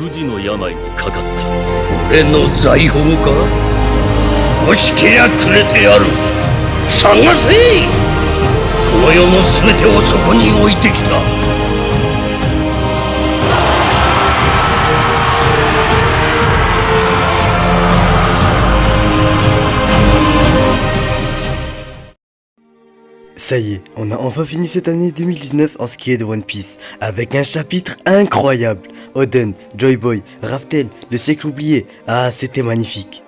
不治の病にかかった。俺の財宝か？欲しけりゃくれてやる。探せ！この世の全てをそこに置いてきた。Ça y est, on a enfin fini cette année 2019 en ce qui est de One Piece, avec un chapitre incroyable. Oden, Joy Boy, Raftel, le siècle oublié, ah c'était magnifique.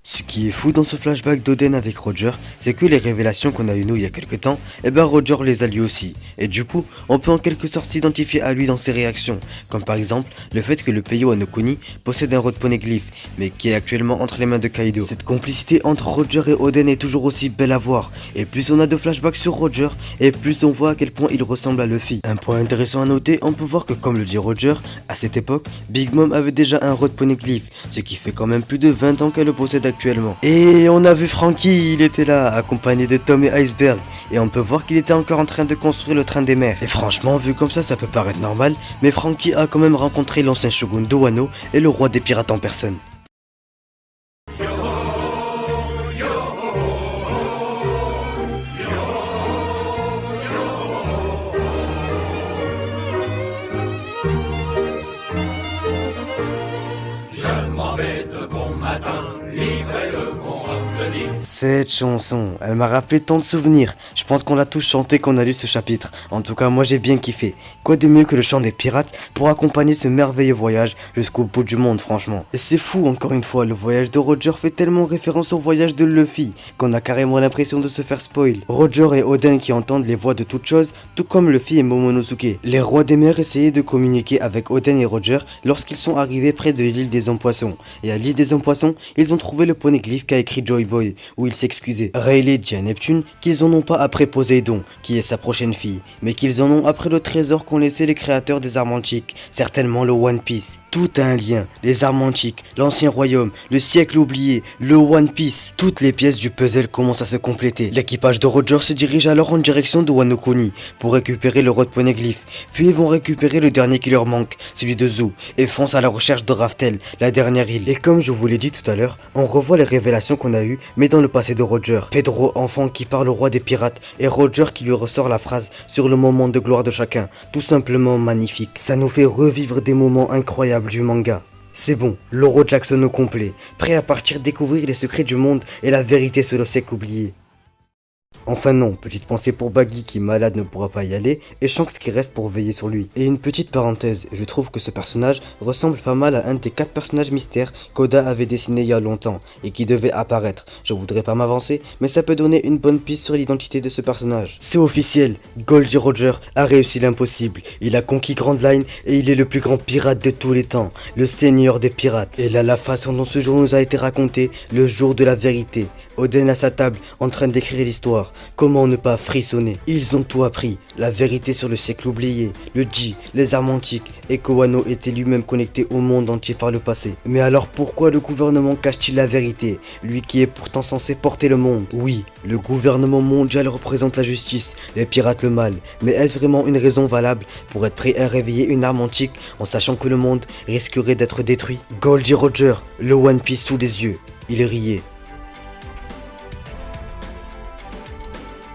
Ce qui est fou dans ce flashback d'Oden avec Roger, c'est que les révélations qu'on a eues nous il y a quelques temps, Roger les a lui aussi. Et du coup, on peut en quelque sorte s'identifier à lui dans ses réactions, comme par exemple le fait que le pays Wano Kuni possède un Road Poneglyph, mais qui est actuellement entre les mains de Kaido. Cette complicité entre Roger et Oden est toujours aussi belle à voir, et plus on a de flashbacks sur Roger, et plus on voit à quel point il ressemble à Luffy. Un point intéressant à noter, on peut voir que comme le dit Roger, à cette époque, Big Mom avait déjà un Road Poneglyph, ce qui fait quand même plus de 20 ans qu'elle le possède actuellement. Et on a vu Franky, il était là, accompagné de Tom et Iceberg, et on peut voir qu'il était encore en train de construire le train des mers. Et franchement, vu comme ça peut paraître normal, mais Franky a quand même rencontré l'ancien shogun de Wano et le roi des pirates en personne. Cette chanson, elle m'a rappelé tant de souvenirs. Je pense qu'on l'a tous chanté quand on a lu ce chapitre. En tout cas, moi j'ai bien kiffé. Quoi de mieux que le chant des pirates pour accompagner ce merveilleux voyage jusqu'au bout du monde, franchement. Et c'est fou, encore une fois, le voyage de Roger fait tellement référence au voyage de Luffy qu'on a carrément l'impression de se faire spoil. Roger et Oden qui entendent les voix de toutes choses, tout comme Luffy et Momonosuke. Les rois des mers essayaient de communiquer avec Oden et Roger lorsqu'ils sont arrivés près de l'île des hommes poissons. Et à l'île des hommes poissons, ils ont trouvé le poneglyphe qu'a écrit Joy Boy, où il s'excusait. Rayleigh dit à Neptune qu'ils en ont pas après Poséidon, qui est sa prochaine fille, mais qu'ils en ont après le trésor qu'ont laissé les créateurs des armes antiques, certainement le One Piece. Tout a un lien, les armes antiques, l'ancien royaume, le siècle oublié, le One Piece. Toutes les pièces du puzzle commencent à se compléter. L'équipage de Roger se dirige alors en direction de Wano Kuni pour récupérer le Road Poneglyph, puis ils vont récupérer le dernier qui leur manque, celui de Zou, et foncent à la recherche de Raftel, la dernière île. Et comme je vous l'ai dit tout à l'heure, on revoit les révélations qu'on a eues, mais dans le passé de Roger. Pedro, enfant qui parle au roi des pirates, et Roger qui lui ressort la phrase sur le moment de gloire de chacun. Tout simplement magnifique. Ça nous fait revivre des moments incroyables du manga. C'est bon, Loro Jackson au complet, prêt à partir découvrir les secrets du monde et la vérité sur le siècle oublié. Enfin non, petite pensée pour Baggy qui malade ne pourra pas y aller et Shanks qui reste pour veiller sur lui. Et une petite parenthèse, je trouve que ce personnage ressemble pas mal à un des 4 personnages mystères qu'Oda avait dessiné il y a longtemps et qui devait apparaître. Je voudrais pas m'avancer, mais ça peut donner une bonne piste sur l'identité de ce personnage. C'est officiel, Goldie Roger a réussi l'impossible. Il a conquis Grand Line et il est le plus grand pirate de tous les temps, le seigneur des pirates. Et là la façon dont ce jour nous a été raconté, le jour de la vérité. Oden à sa table, en train d'écrire l'histoire. Comment ne pas frissonner? Ils ont tout appris. La vérité sur le siècle oublié, le Ji, les armes antiques, et que Wano était lui-même connecté au monde entier par le passé. Mais alors pourquoi le gouvernement cache-t-il la vérité? Lui qui est pourtant censé porter le monde. Oui, le gouvernement mondial représente la justice, les pirates le mal. Mais est-ce vraiment une raison valable pour être prêt à réveiller une arme antique en sachant que le monde risquerait d'être détruit? Goldie Roger, le One Piece sous les yeux. Il riait.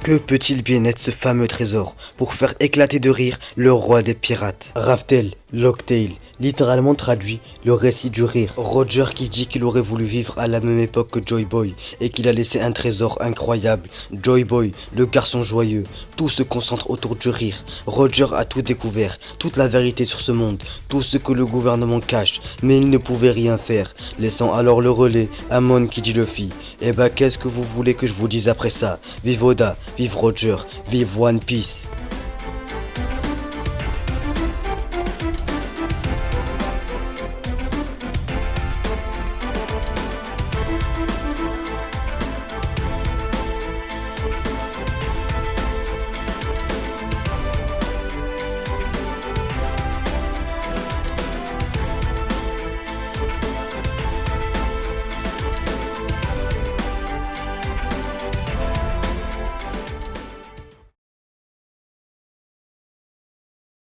Que peut-il bien être ce fameux trésor pour faire éclater de rire le roi des pirates? Raftel, Locktail, littéralement traduit le récit du rire. Roger qui dit qu'il aurait voulu vivre à la même époque que Joy Boy et qu'il a laissé un trésor incroyable. Joy Boy, le garçon joyeux, tout se concentre autour du rire. Roger a tout découvert, toute la vérité sur ce monde, tout ce que le gouvernement cache, mais il ne pouvait rien faire, laissant alors le relais à Mon qui dit Luffy. Et bah qu'est-ce que vous voulez que je vous dise après ça? Vive Oda, vive Roger, vive One Piece.